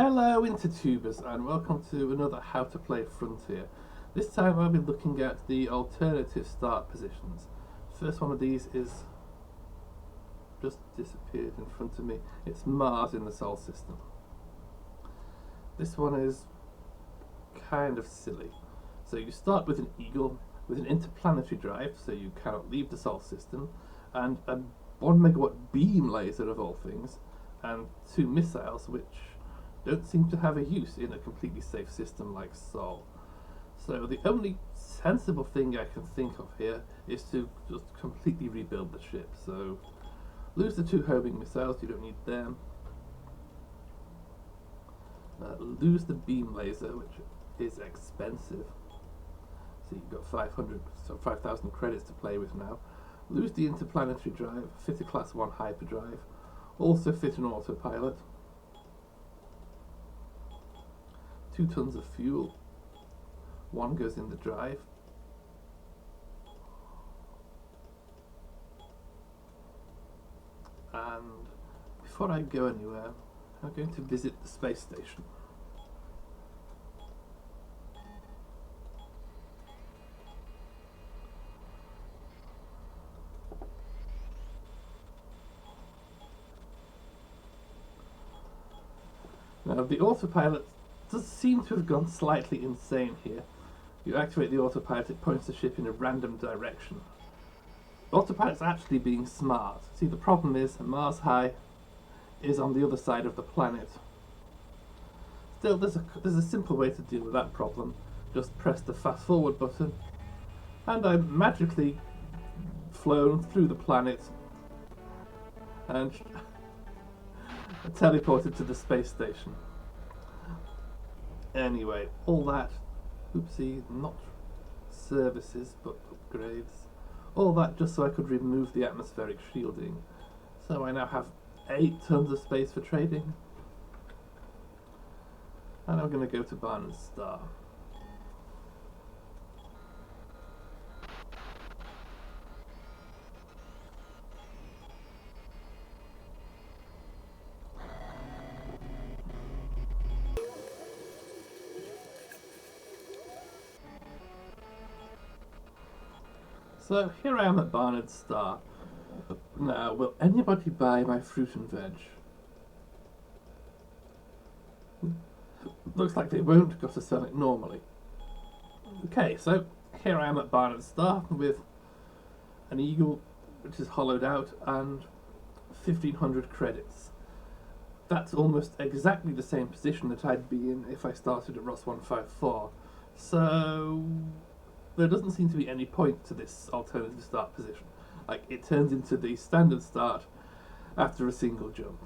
Hello intertubers and welcome to another How to Play Frontier. This time I'll be looking at the alternative start positions. First one of these is just disappeared in front of me. It's Mars in the Solar System. This one is kind of silly. So you start with an Eagle with an interplanetary drive, so you cannot leave the Solar System, and a 1 megawatt beam laser of all things, and 2 missiles which don't seem to have a use in a completely safe system like Sol. So the only sensible thing I can think of here is to just completely rebuild the ship. So lose the 2 homing missiles, you don't need them. Lose the beam laser, which is expensive. So you've got 5,000 credits to play with now. Lose the interplanetary drive, fit a class 1 hyperdrive, also fit an autopilot. 2 tons of fuel. 1 goes in the drive. And before I go anywhere, I'm going to visit the space station. Now the autopilot does seem to have gone slightly insane here. You activate the autopilot, it points the ship in a random direction. Autopilot's actually being smart. See, the problem is Mars High is on the other side of the planet. Still, there's a simple way to deal with that problem. Just press the fast forward button, and I'm magically flown through the planet and teleported to the space station. Anyway, all that, oopsie, not services but upgrades, all that just so I could remove the atmospheric shielding. So I now have 8 tons of space for trading, and I'm going to go to Barnard's Star. So here I am at Barnard's Star. Now, will anybody buy my fruit and veg? Looks like they won't, got to sell it normally. Okay, so here I am at Barnard's Star with an Eagle which is hollowed out and 1,500 credits. That's almost exactly the same position that I'd be in if I started at Ross 154. So there doesn't seem to be any point to this alternative start position. Like, it turns into the standard start after a single jump.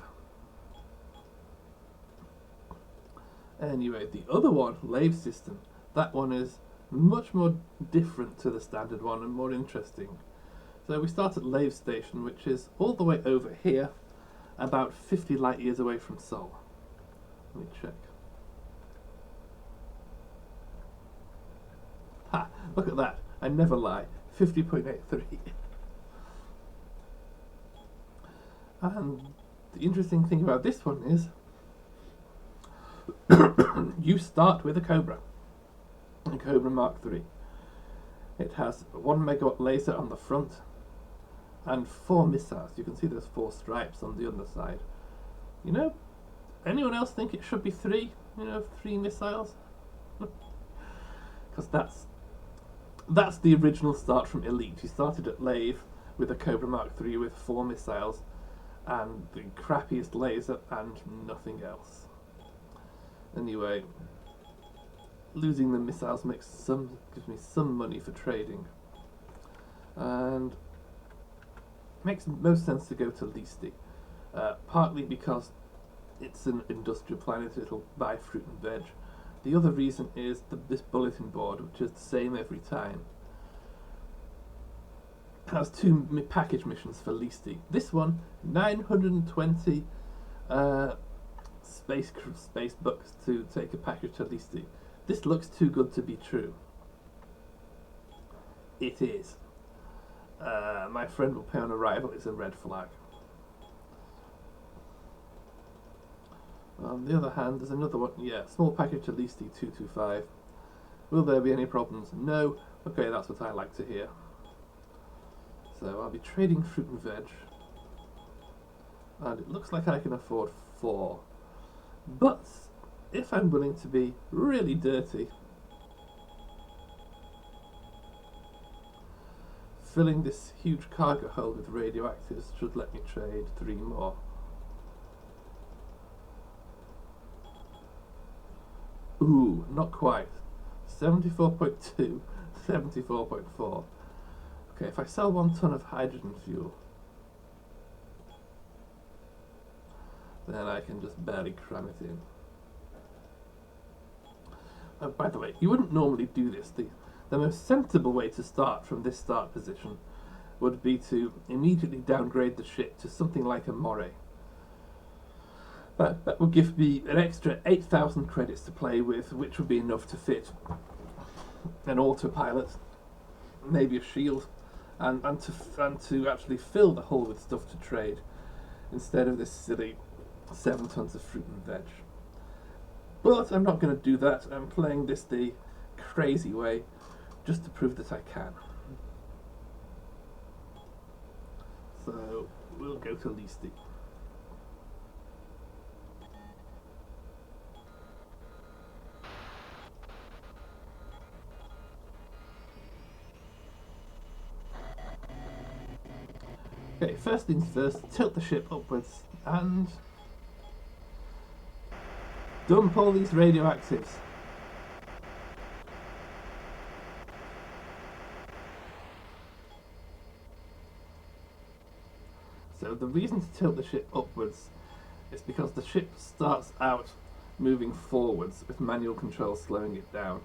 Anyway, the other one, Lave system, that one is much more different to the standard one and more interesting. So we start at Lave station, which is all the way over here, about 50 light years away from Sol. Let me check. Ha! Look at that. I never lie. 50.83. And the interesting thing about this one is you start with a Cobra Mark III. It has a 1 megawatt laser on the front and 4 missiles. You can see there's 4 stripes on the underside. You know, anyone else think it should be 3? You know, 3 missiles? Because that's the original start from Elite. You started at Lave with a Cobra Mark III with 4 missiles and the crappiest laser and nothing else. Anyway, losing the missiles gives me some money for trading, and makes most sense to go to Leesti, partly because it's an industrial planet, it'll buy fruit and veg. The other reason is this bulletin board, which is the same every time, has 2 package missions for Leesti. This one, 920 space bucks to take a package to Leesti. This looks too good to be true. It is. My friend will pay on arrival is a red flag. On the other hand, there's another one. Yeah, small package to Leesti 225. Will there be any problems? No. Okay, that's what I like to hear. So I'll be trading fruit and veg. And it looks like I can afford 4. But if I'm willing to be really dirty, filling this huge cargo hold with radioactives should let me trade 3 more. Ooh, not quite. 74.2, 74.4. Okay, if I sell 1 ton of hydrogen fuel, then I can just barely cram it in. Oh, by the way, you wouldn't normally do this. The most sensible way to start from this start position would be to immediately downgrade the ship to something like a moray. That would give me an extra 8,000 credits to play with, which would be enough to fit an autopilot, maybe a shield, and to actually fill the hull with stuff to trade, instead of this silly 7 tons of fruit and veg. But I'm not going to do that. I'm playing this the crazy way, just to prove that I can. So we'll go to Leesti. Okay, first things first, tilt the ship upwards and dump all these radioactives. So the reason to tilt the ship upwards is because the ship starts out moving forwards with manual control slowing it down.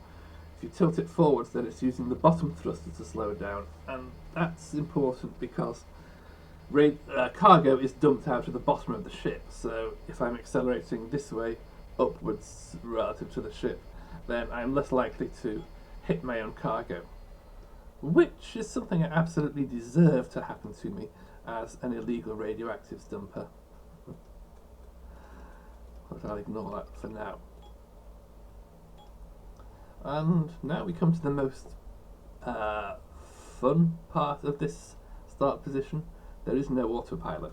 If you tilt it forwards, then it's using the bottom thruster to slow it down, and that's important because cargo is dumped out of the bottom of the ship. So if I'm accelerating this way upwards relative to the ship, then I'm less likely to hit my own cargo, which is something I absolutely deserve to happen to me as an illegal radioactives dumper. But I'll ignore that for now. And now we come to the most fun part of this start position. There is no autopilot,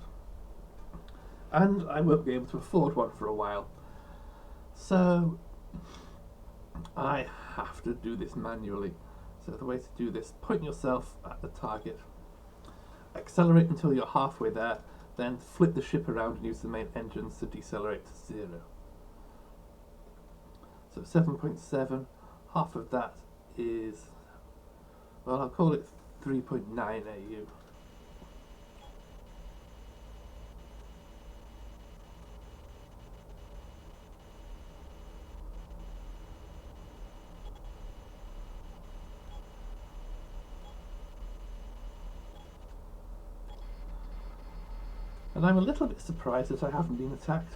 and I won't be able to afford one for a while, so I have to do this manually. So the way to do this, point yourself at the target, accelerate until you're halfway there, then flip the ship around and use the main engines to decelerate to 0. So 7.7, half of that is, well, I'll call it 3.9 AU. And I'm a little bit surprised that I haven't been attacked.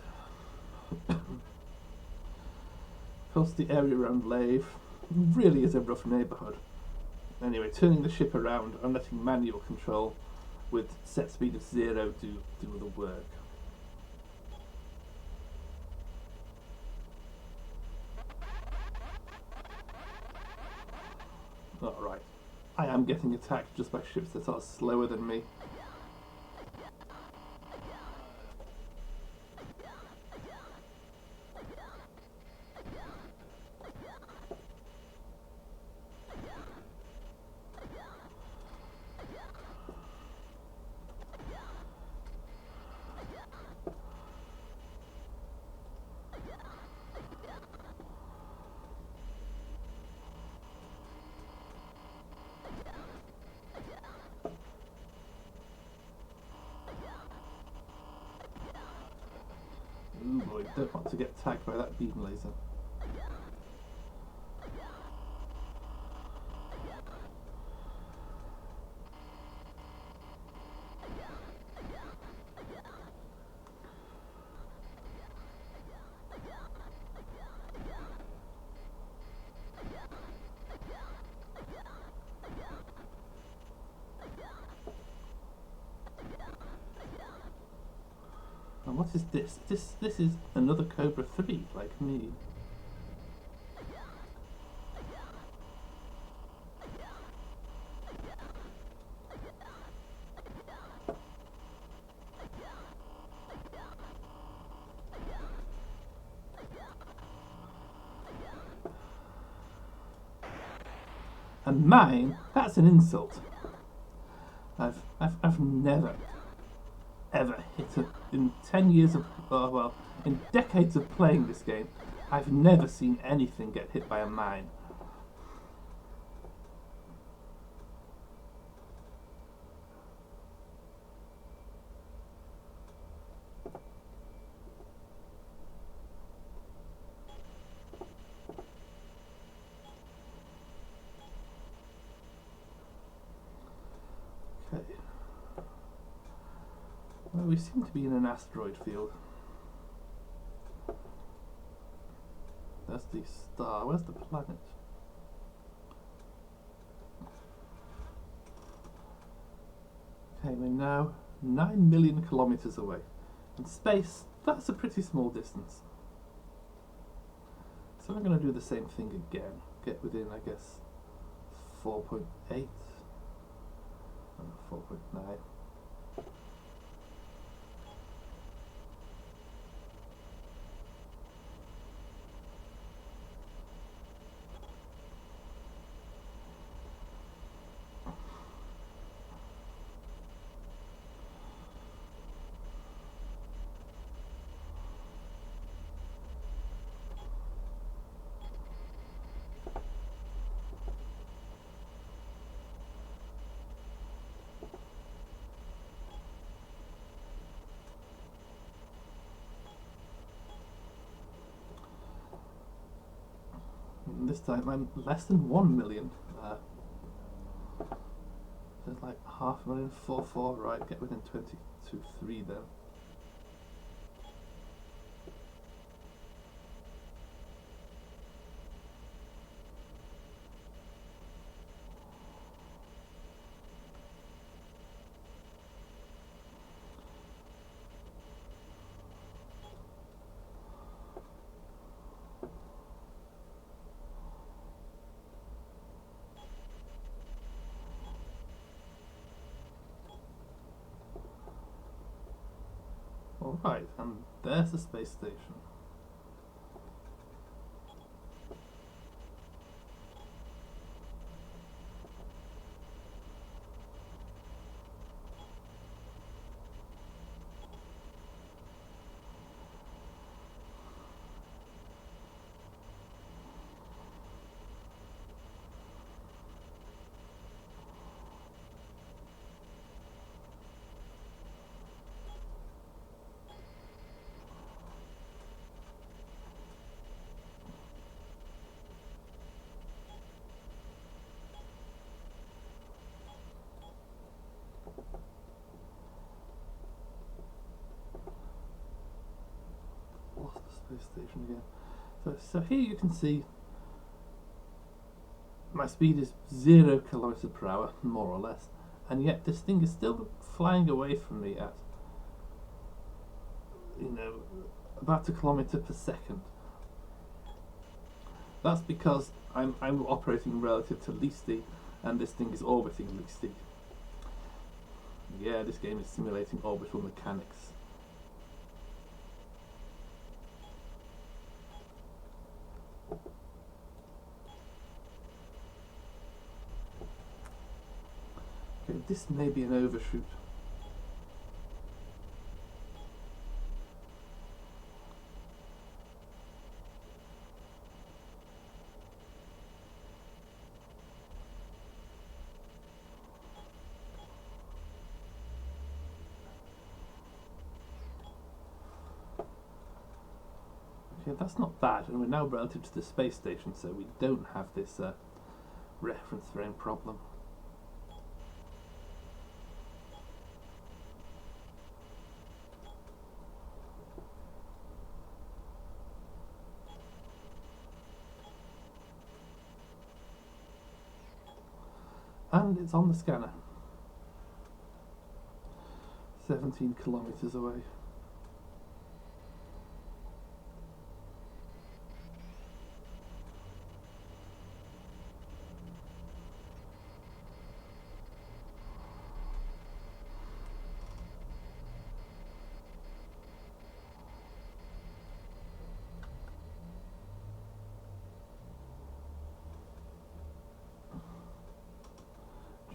Of course, the area around Lave really is a rough neighbourhood. Anyway, turning the ship around and letting manual control with set speed of 0 do the work. Alright, I am getting attacked just by ships that are slower than me. Ooh boy, don't want to get tagged by that beam laser. And what what is this? This is another Cobra 3, like me. And mine? That's an insult. I've never, ever hit a, in 10 years of, well, in decades of playing this game, I've never seen anything get hit by a mine. Okay. Well, we seem to be in an asteroid field. That's the star. Where's the planet? Okay, we're now 9 million kilometers away. In space, that's a pretty small distance. So I'm going to do the same thing again. Get within, I guess, 4.8 and 4.9. And this time I'm less than 1 million. There's like 500,000, 4, right, get within 22.3 then. Alright, and there's the space station. Lost the space station again. So here you can see my speed is 0 kilometers per hour, more or less, and yet this thing is still flying away from me at, you know, about 1 kilometer per second. That's because I'm operating relative to Leesti, and this thing is orbiting Leesti. Yeah, this game is simulating orbital mechanics. Okay, this may be an overshoot. Okay, that's not bad, and we're now relative to the space station, so we don't have this reference frame problem. And it's on the scanner. 17 kilometers away.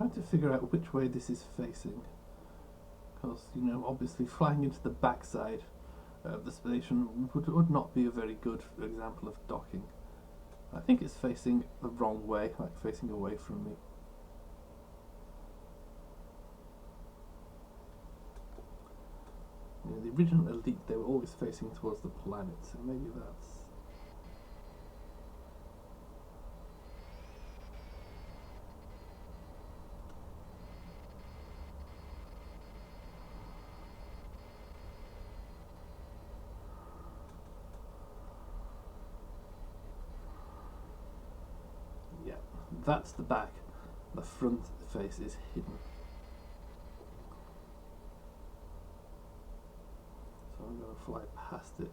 trying to figure out which way this is facing. Because, you know, obviously flying into the backside of the station would not be a very good example of docking. I think it's facing the wrong way, like facing away from me. You know, the original Elite, they were always facing towards the planet, so maybe that's... Yeah, that's the back. The front face is hidden. So I'm going to fly past it.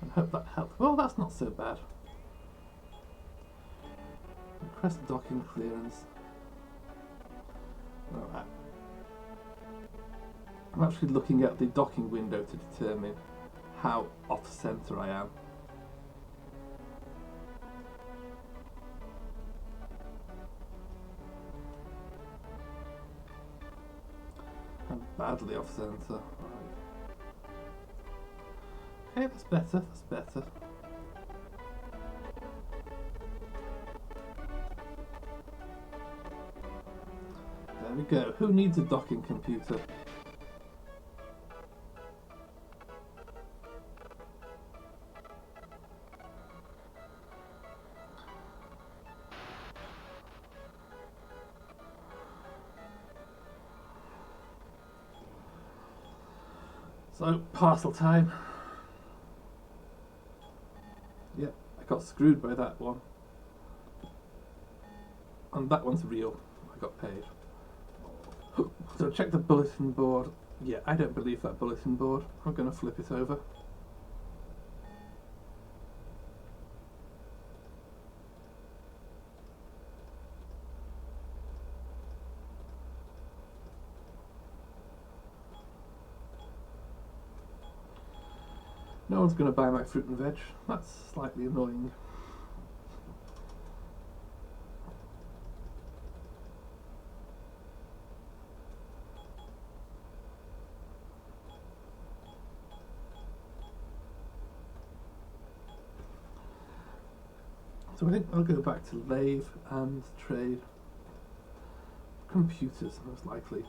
And hope that helped. Well, that's not so bad. Request docking clearance. Alright. I'm actually looking at the docking window to determine how off-center I am. I'm badly off-center. Right. Okay, that's better, that's better. There we go. Who needs a docking computer? So, parcel time. Yep, I got screwed by that one. And that one's real. I got paid. So check the bulletin board. Yeah, I don't believe that bulletin board. I'm going to flip it over. No one's going to buy my fruit and veg. That's slightly annoying. So I think I'll go back to Lave and trade computers, most likely.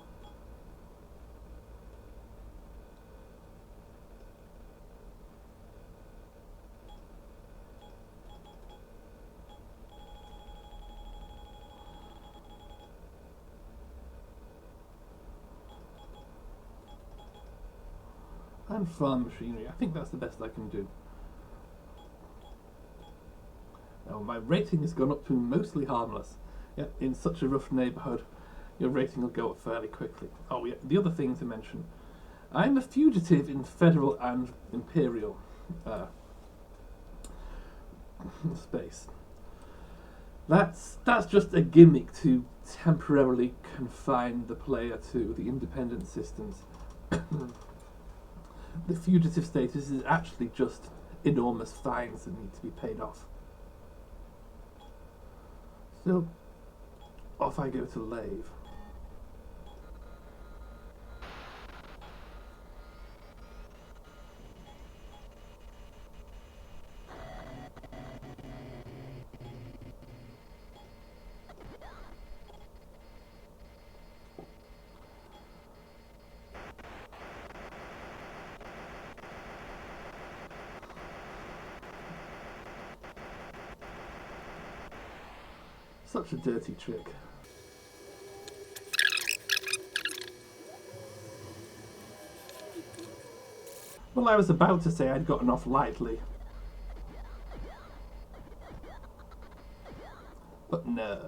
And farm machinery. I think that's the best I can do. Now my rating has gone up to mostly harmless. Yeah, in such a rough neighbourhood, your rating will go up fairly quickly. Oh yeah, the other thing to mention, I'm a fugitive in federal and imperial space. That's just a gimmick to temporarily confine the player to the independent systems. The fugitive status is actually just enormous fines that need to be paid off. So, off I go to Lave. Such a dirty trick. Well, I was about to say I'd gotten off lightly. But no.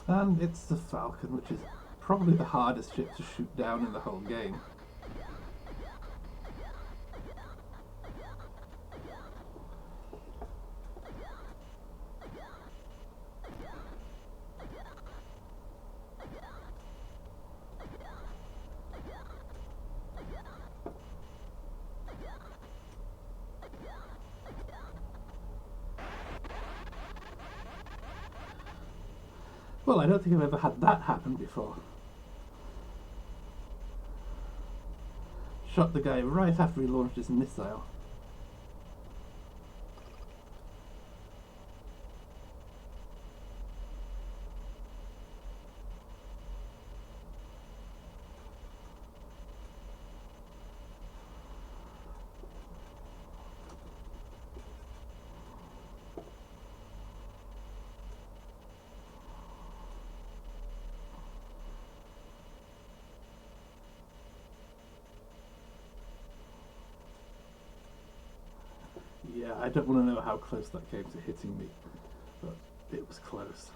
And it's the Falcon, which is probably the hardest ship to shoot down in the whole game. Well, I don't think I've ever had that happen before. Shot the guy right after he launched his missile. Yeah, I don't want to know how close that came to hitting me, but it was close.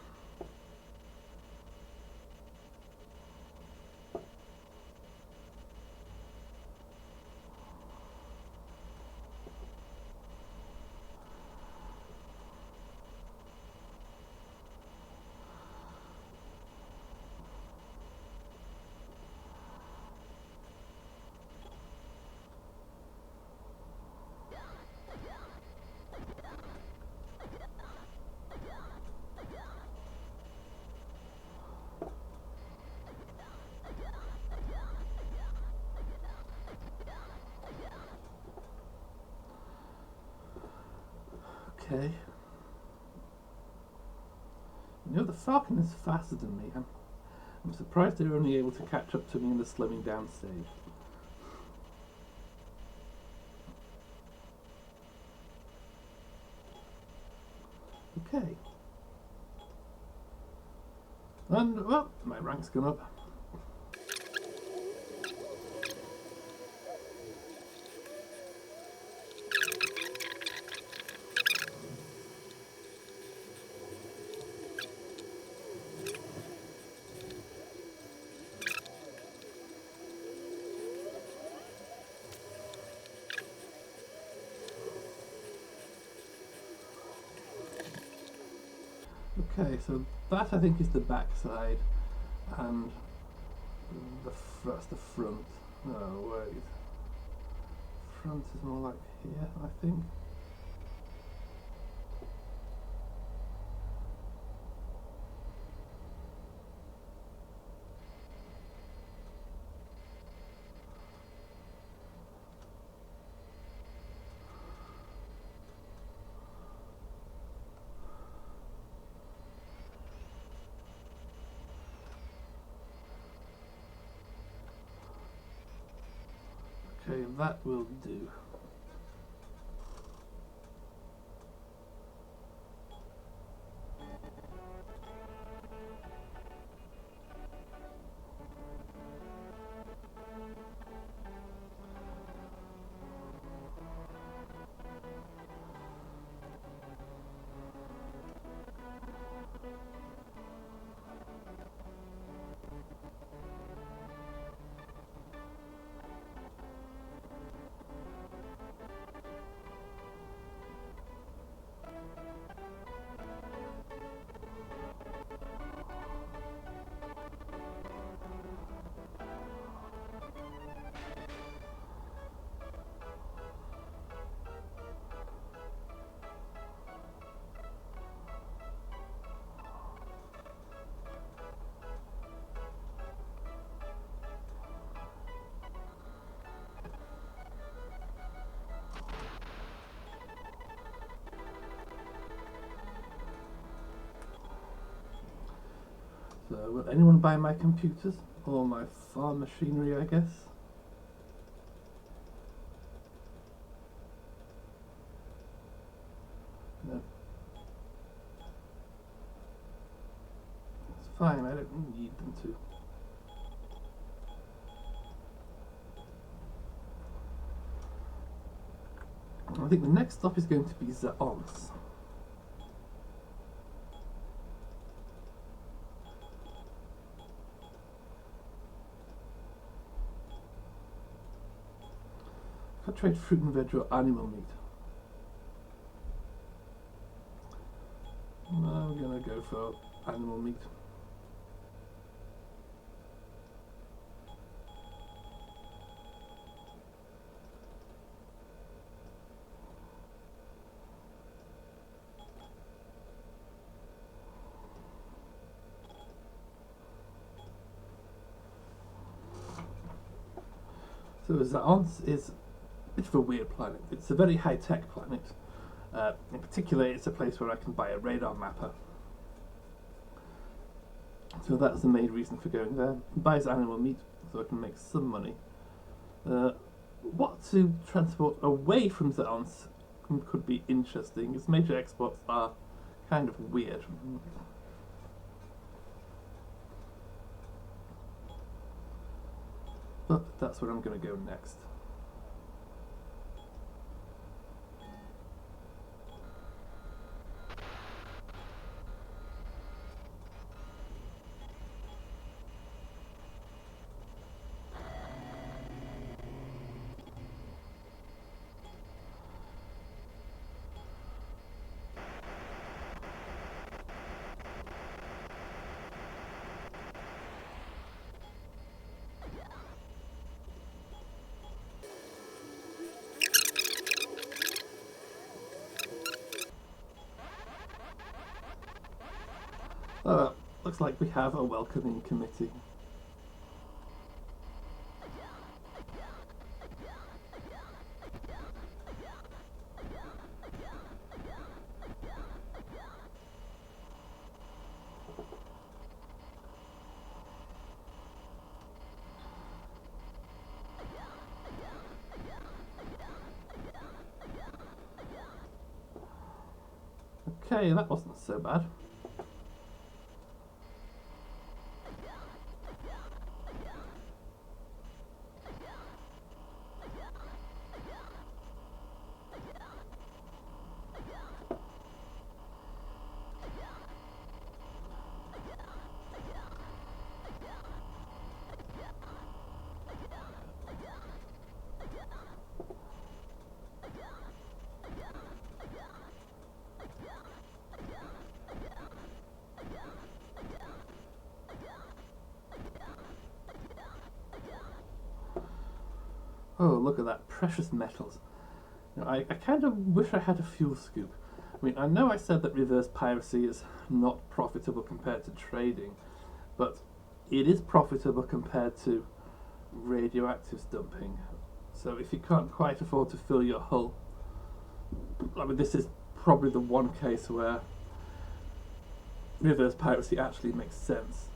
Okay. You know, the Falcon is faster than me. I'm surprised they were only able to catch up to me in the slowing down stage. Okay. And, well, my rank's gone up. Okay, so that I think is the back side, and that's the front. Oh wait, front is more like here, I think. Okay, that will do. So, will anyone buy my computers? Or my farm machinery, I guess? No. It's fine, I don't need them to. I think the next stop is going to be Zaonce. Could trade fruit and veg or animal meat. I'm gonna go for animal meat. So Zaonce is a bit of a weird planet. It's a very high-tech planet. In particular, it's a place where I can buy a radar mapper. So that's the main reason for going there. Buys animal meat so I can make some money. What to transport away from Zaonce could be interesting. Its major exports are kind of weird. But that's where I'm going to go next. Looks like we have a welcoming committee. Okay, that wasn't so bad. Oh, look at that, precious metals. You know, I kind of wish I had a fuel scoop. I mean, I know I said that reverse piracy is not profitable compared to trading, but it is profitable compared to radioactive dumping. So if you can't quite afford to fill your hull, I mean, this is probably the one case where reverse piracy actually makes sense.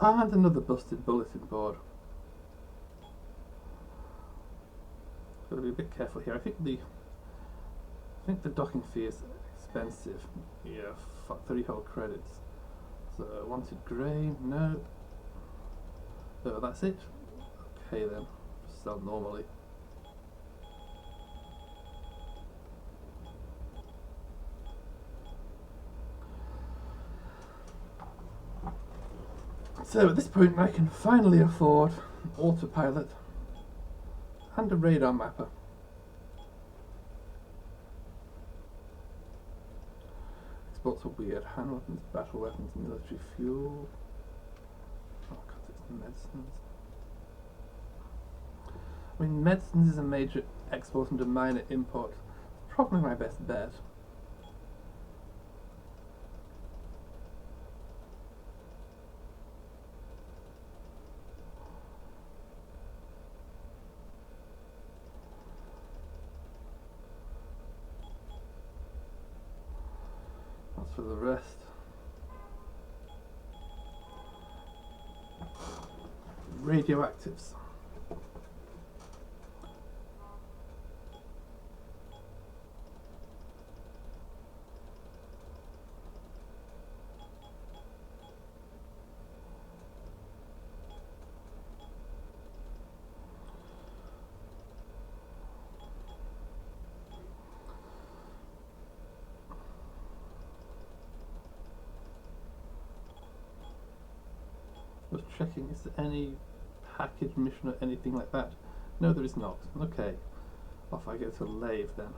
And another busted bulletin board. Gotta be a bit careful here. I think the docking fee is expensive. Yeah, 30 whole credits. So wanted grain, no. Oh, that's it. Okay then, sell normally. So at this point I can finally afford an autopilot and a radar mapper. Exports are weird. Hand weapons, battle weapons, military fuel. Oh god, it's medicines. I mean, medicines is a major export and a minor import. probably my best bet. As for the rest, radioactives. Just checking, is there any package mission or anything like that? No, there is not. Okay, off I go to Lave then.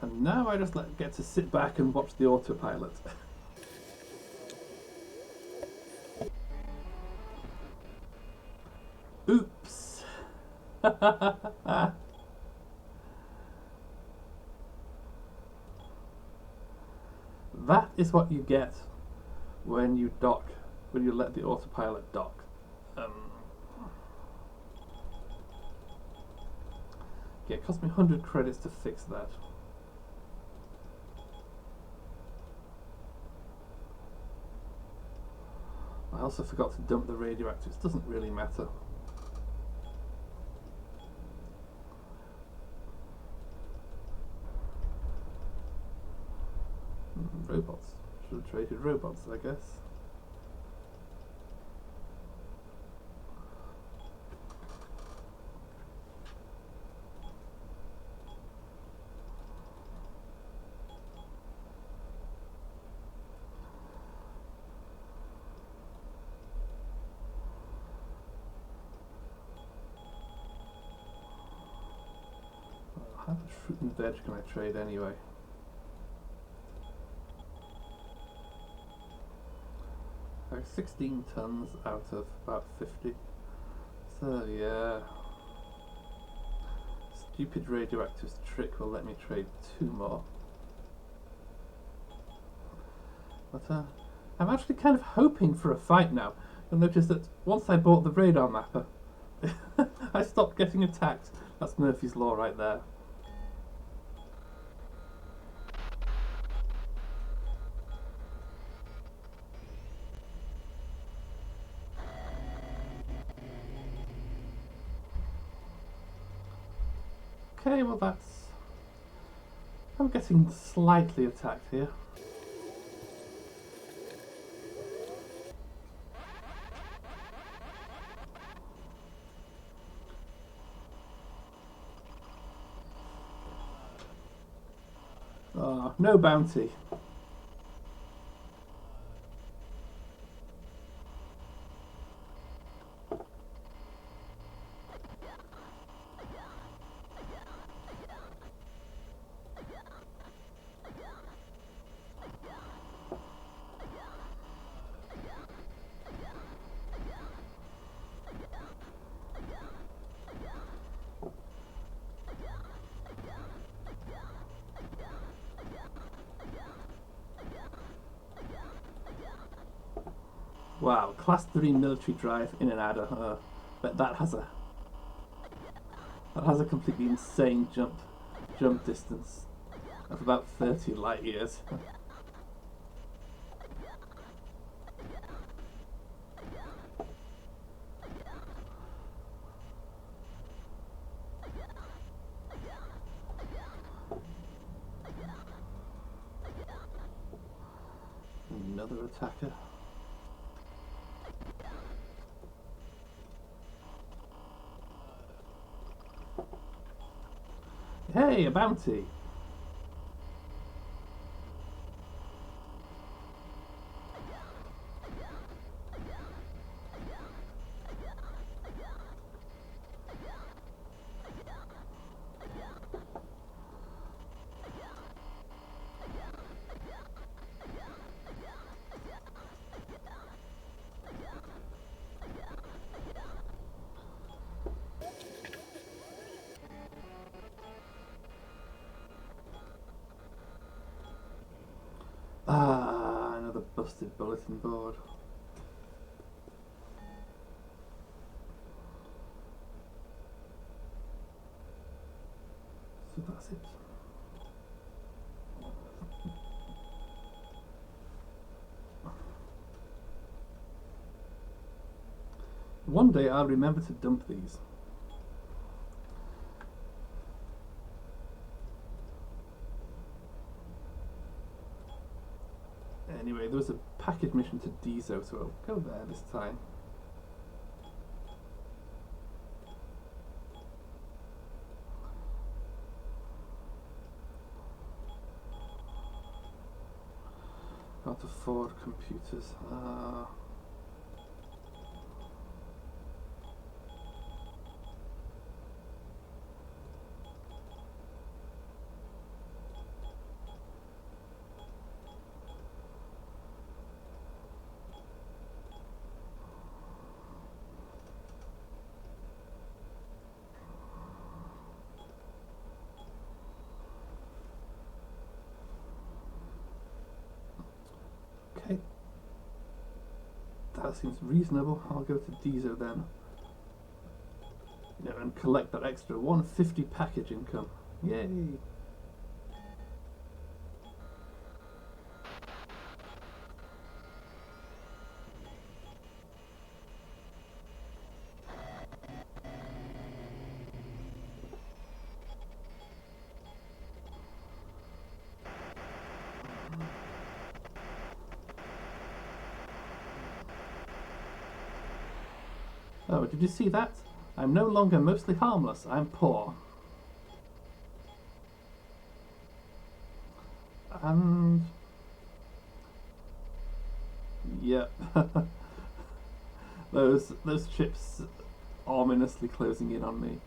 And now I just get to sit back and watch the autopilot. Oops. That is what you get when you dock, when you let the autopilot dock. Yeah, it cost me 100 credits to fix that. I also forgot to dump the radioactives. Doesn't really matter. Robots. Should have traded robots, I guess. How much fruit and veg can I trade anyway? Like 16 tons out of about 50. So yeah. Stupid radioactives trick will let me trade 2 more. But I'm actually kind of hoping for a fight now. You'll notice that once I bought the radar mapper, I stopped getting attacked. That's Murphy's Law right there. Okay, well that's... I'm getting slightly attacked here. No bounty. Wow, class 3 military drive in an adder. But that has a completely insane jump distance of about 30 light years. Another attacker. Hey, a bounty! another busted bulletin board. So that's it. One day I'll remember to dump these. Anyway, there was a package mission to Diso, so I'll go there this time. Can't afford computers. Okay, that seems reasonable. I'll go to Diso then, and collect that extra 150 package income. Yay! Oh, did you see that? I'm no longer mostly harmless, I'm poor. And... yep. those chips ominously closing in on me.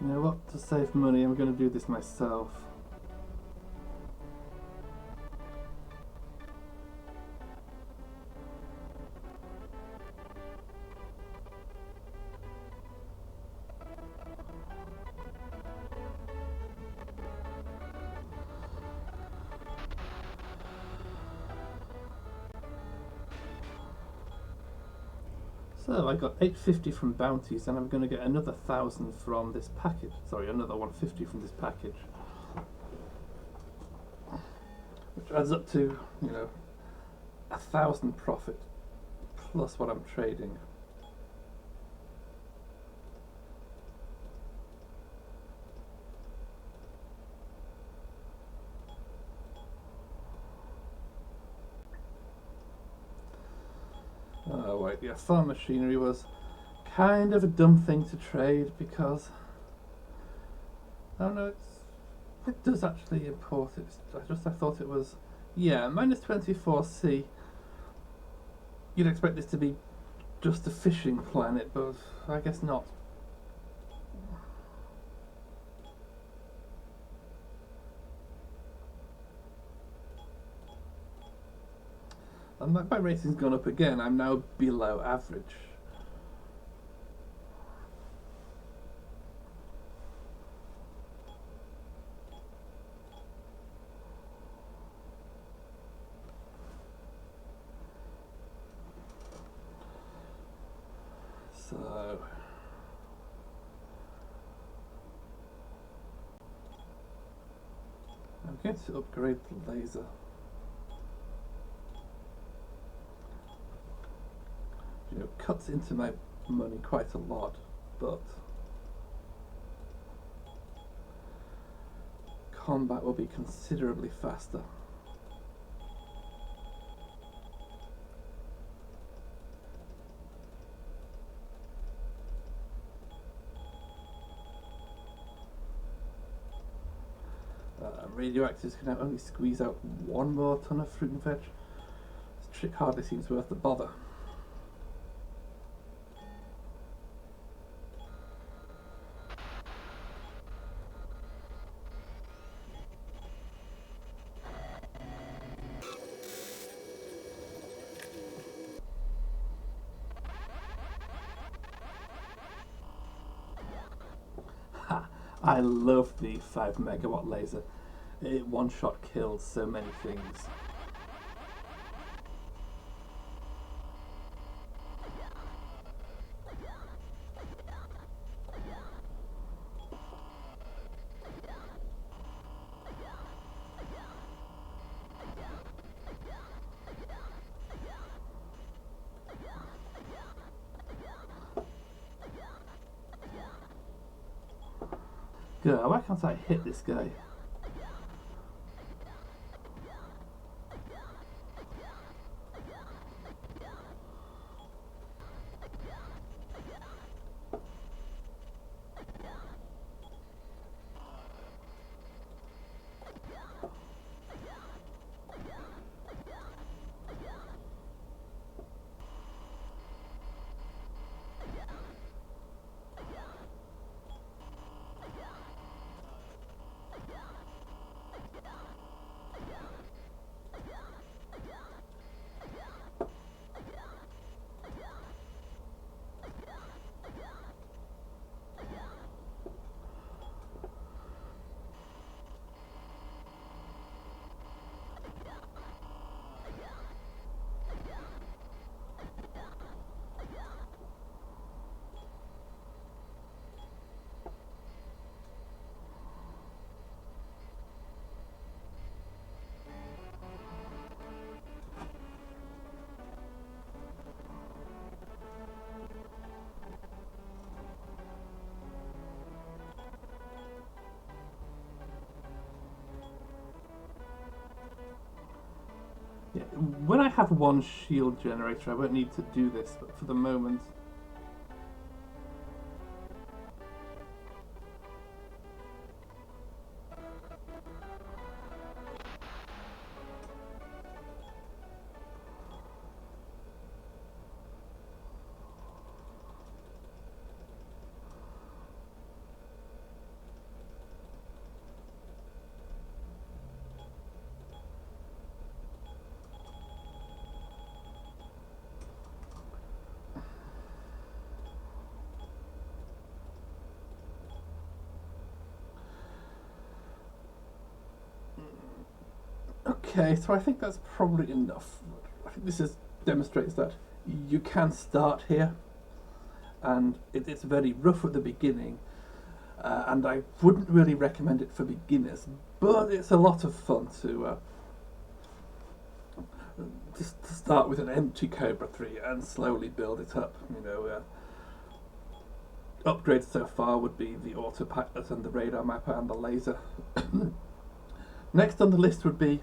You know what? To save money, I'm going to do this myself. So I got 850 from bounties, and I'm going to get another 1,000 from this package. Sorry, another 150 from this package, which adds up to, you know, 1,000 profit plus what I'm trading. Oh wait, yeah, farm machinery was kind of a dumb thing to trade because I don't know, it does actually import it. I thought it was, yeah, minus 24C. You'd expect this to be just a fishing planet, but I guess not. And my rating's gone up again. I'm now below average. So I'm going to upgrade the laser. You know, cuts into my money quite a lot, but combat will be considerably faster. Radioactives can now only squeeze out 1 more ton of fruit and veg. This trick hardly seems worth the bother. Ha! I love the 5 megawatt laser. It one-shot kills so many things. Girl, why can't I hit this guy? Yeah, when I have 1 shield generator, I won't need to do this, but for the moment... Okay, so I think that's probably enough. I think this demonstrates that you can start here and it's very rough at the beginning, and I wouldn't really recommend it for beginners, but it's a lot of fun to start with an empty Cobra 3 and slowly build it up. Upgrades so far would be the autopilot and the radar mapper and the laser. Next on the list would be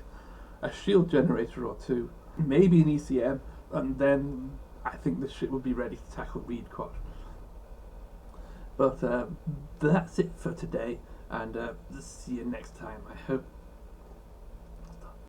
a shield generator or two, maybe an ECM, and then I think the ship would be ready to tackle Reed Quad. But that's it for today, and see you next time, I hope.